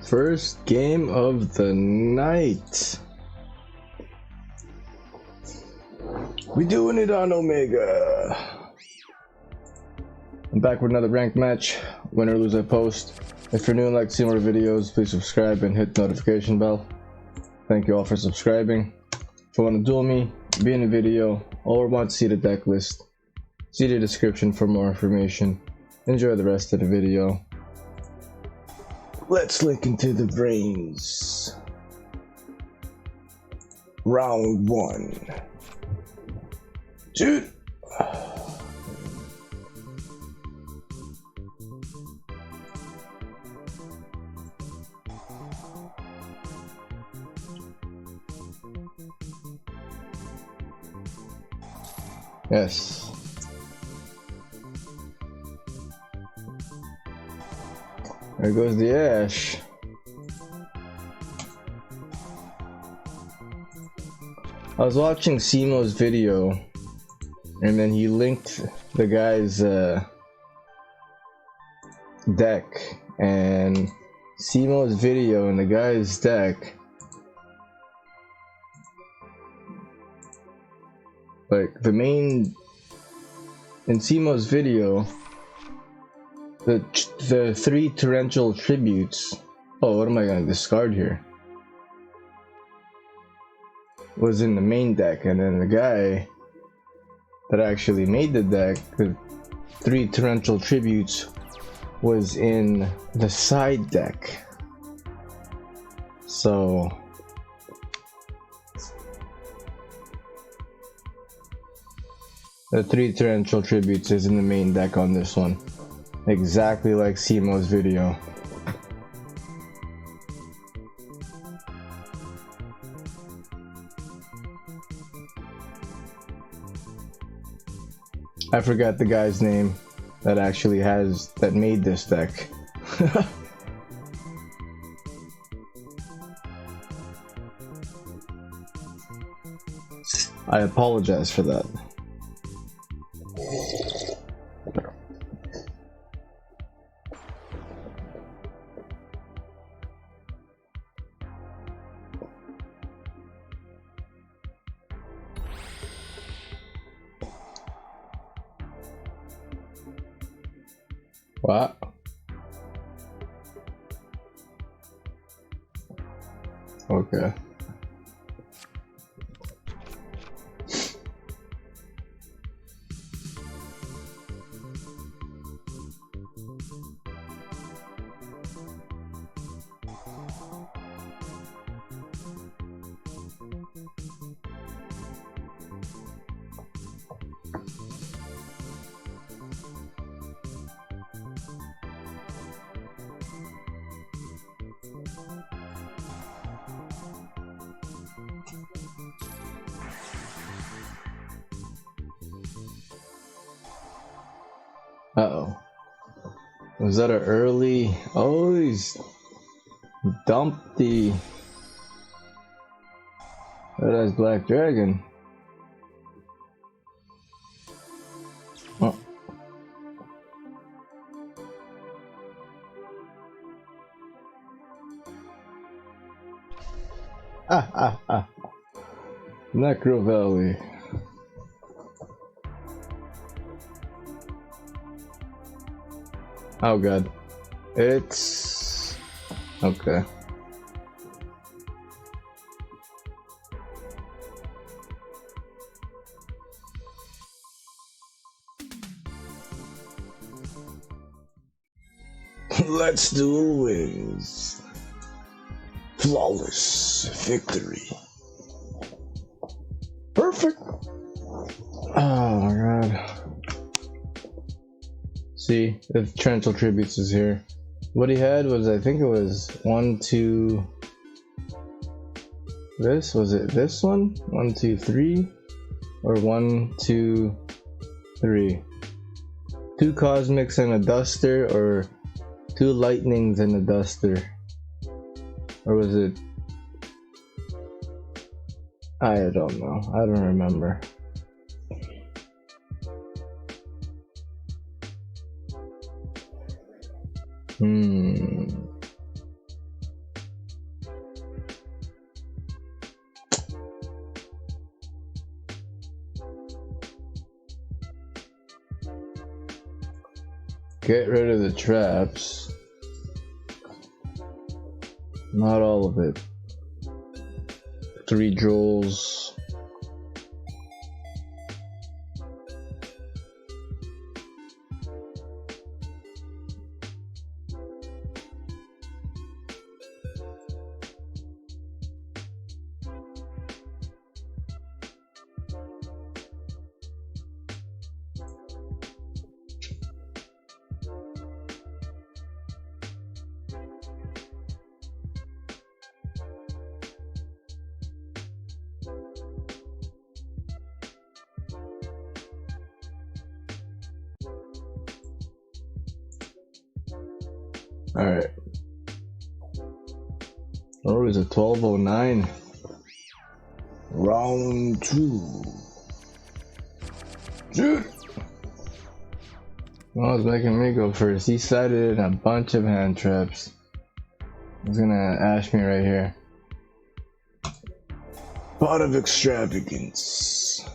First game of the night. We doing it on Omega. I'm back with another ranked match. Win or lose, I post. If you're new and like to see more videos, please subscribe and hit the notification bell. Thank you all for subscribing. If you want to duel me, be in a video, or want to see the deck list, see the description for more information. Enjoy the rest of the video. Let's link into the brains. Round 1. Shoot! Yes. There goes the Ash. I was watching Simo's video, and then he linked the guy's deck, and Simo's video and the guy's deck, like the main in Simo's video, the 3 torrential tributes. Oh, what am I gonna discard here? Was in the main deck, and then the guy that actually made the deck, the 3 torrential tributes, was in the side deck. So the 3 torrential tributes is in the main deck on this one, exactly like Simo's video. I forgot the guy's name that actually that made this deck. I apologize for that. What? Okay. Uh-oh. Was that an early... Oh, he's dumped the... That is Black Dragon. Oh. NECROVALLEY. Oh god. It's... okay. Let's duel wins. Flawless victory. Perfect. Oh my god. See, if Torrential Tributes is here. What he had was, I think it was 1, 2. This was it. This one? 1, 2, 3, or 1, 2, 3. 2 Cosmics and a Duster, or 2 Lightnings and a Duster, or was it? I don't know. I don't remember. Get rid of the traps. Not all of it. 3 jewels. Alright. Oh, it's a 12:09. Round 2. Shoot! Well, it's making me go first. He sighted in a bunch of hand traps. He's gonna ash me right here. Pot of extravagance.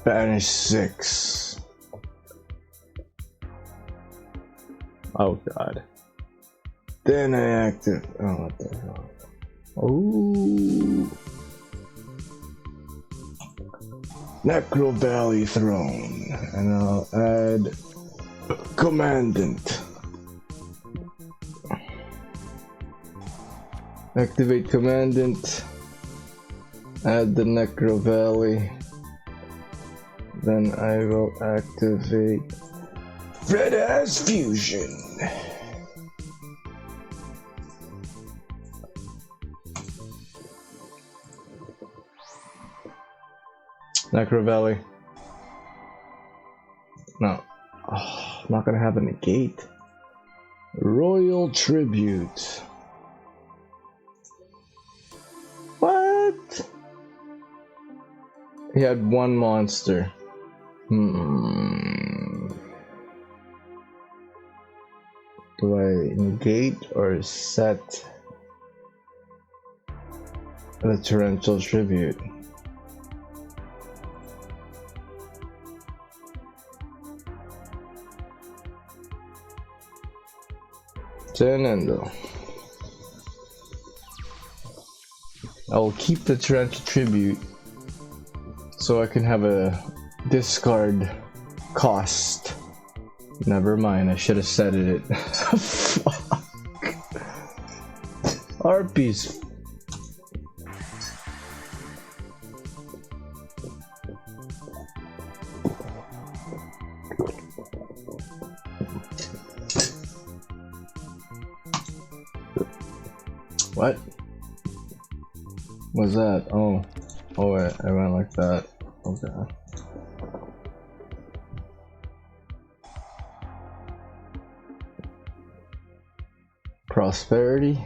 Banish 6. Oh god. Then I active. Oh, what the hell? Oh. NECROVALLEY throne. And I'll add Commandant. Activate Commandant. Add the NECROVALLEY. Then I will activate Red Ass Fusion. NECROVALLEY. No. Oh, I'm not gonna have a negate. Royal Tribute. What? He had 1 monster. Do I negate or set the torrential tribute? Tenendo. I will keep the torrential tribute so I can have a discard cost. Never mind, I should have said it. Fuck. Harpies. What was that? Oh, wait, I went like that. Okay. Prosperity.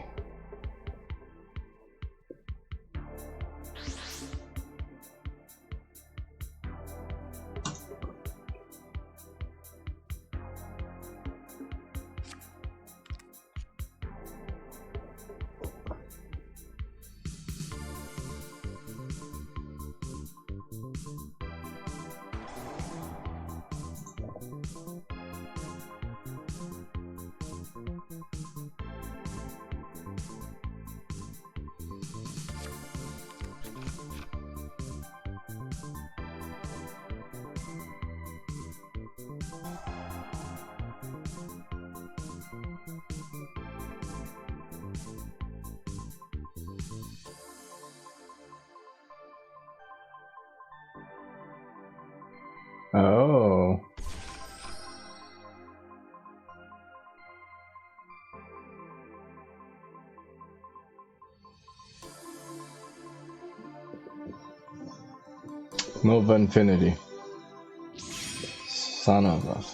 Oh. Nova Infinity. Son of a.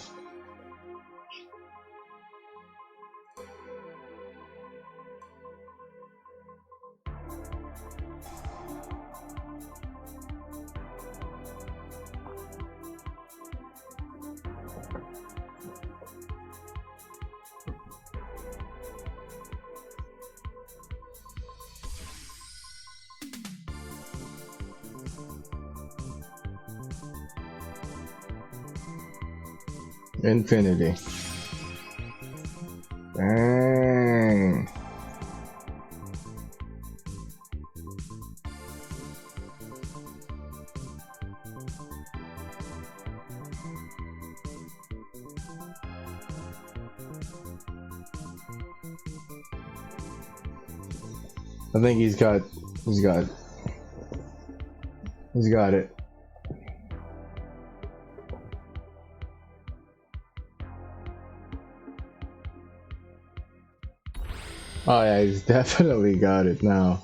Infinity. Dang. I think he's got it. Oh yeah, he's definitely got it now.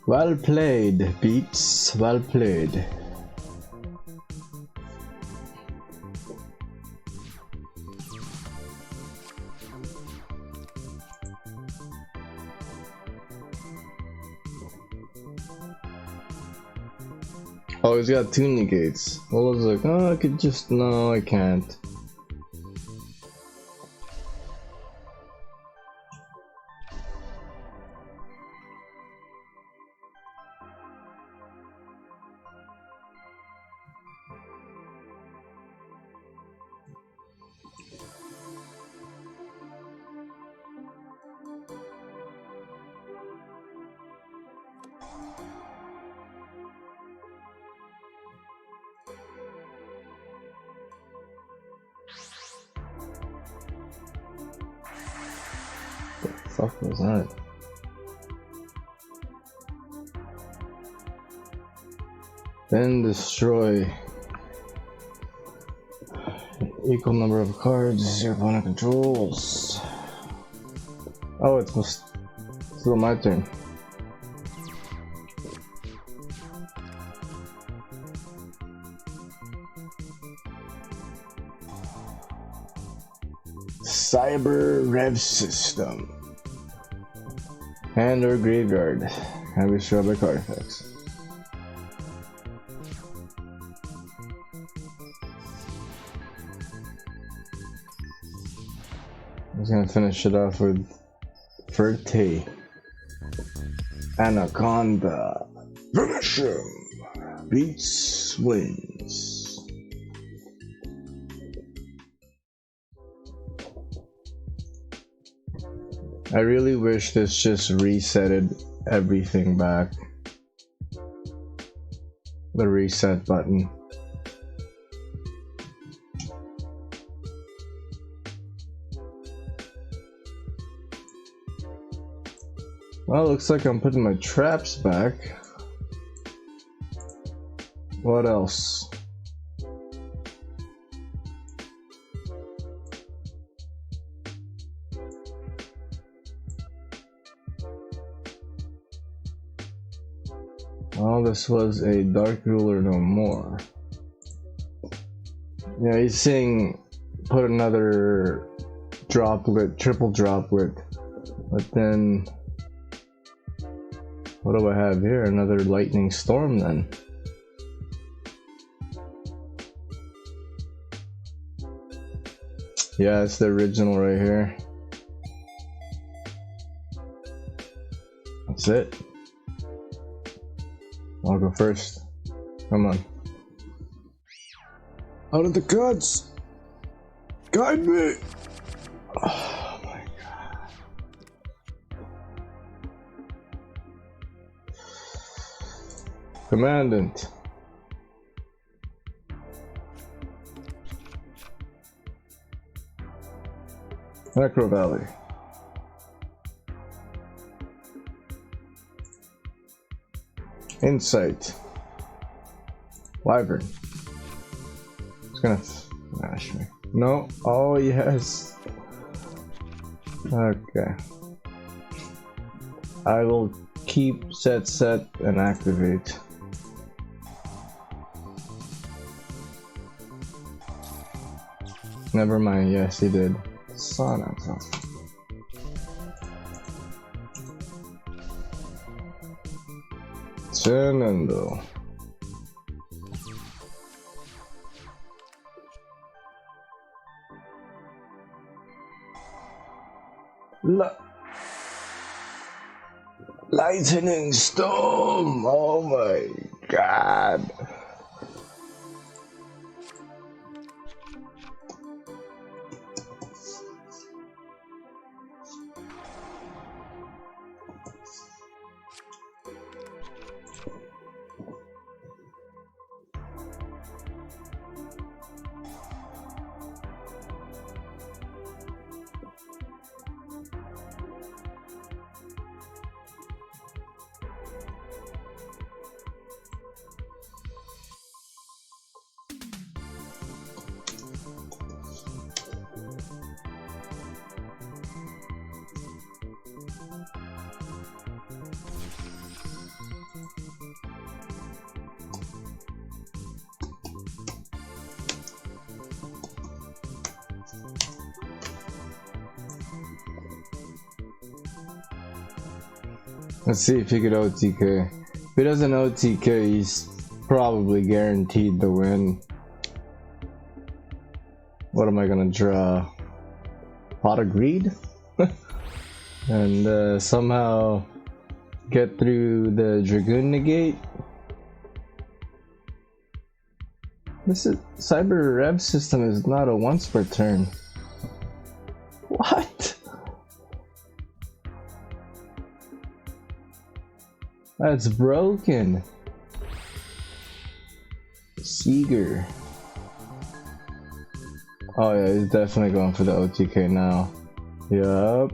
Well played, Beats. Well played. Oh, he's got 2 negates. Well, I was like, oh, I could just... No, I can't. What the fuck was that? Then destroy equal number of cards your opponent controls. Oh, it's still my turn. Cyber Rev System. Hand or graveyard. Can be destroyed by card effects. I'm just gonna finish it off with Ferte. Anaconda. Finish him. Beats wins. I really wish this just resetted everything back. The reset button. Well, looks like I'm putting my traps back. What else? Oh, this was a Dark Ruler no more. Yeah, he's saying put another droplet, triple droplet, but then what do I have here? Another lightning storm then. Yeah, it's the original right here. That's it. I'll go first. Come on. Out of the cuts! Guide me! Oh my god. Commandant. NECROVALLEY. Insight. Wyvern. It's gonna smash me. No. Oh yes. Okay. I will keep set and activate. Never mind. Yes, he did. Son of a. Fernando. Lightning storm! Oh my god! Let's see if he could OTK. If he doesn't OTK, he's probably guaranteed the win. What am I gonna draw? Pot of Greed? And somehow get through the Dragoon negate? This is Cyber Rev system is not a once per turn. What? That's broken. Seeger. Oh yeah, he's definitely going for the OTK now. Yup.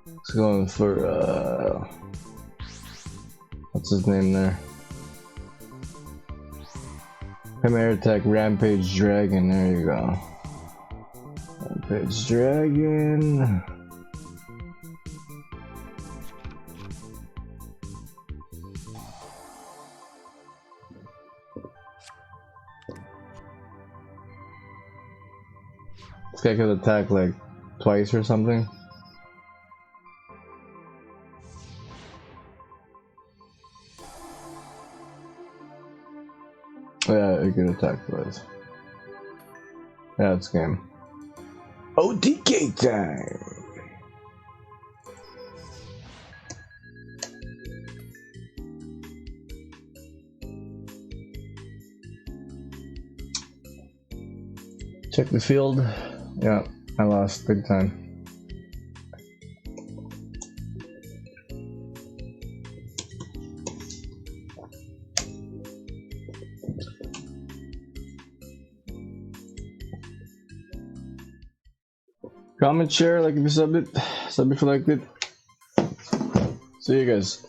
He's going for what's his name there? Chimera Attack Rampage Dragon, there you go. Rampage Dragon. This guy could attack like twice or something. Yeah, he could attack twice. Yeah, it's game. OTK time! Check the field. Yeah, I lost big time. Comment, share, like if you subbed it if you liked it. See you guys.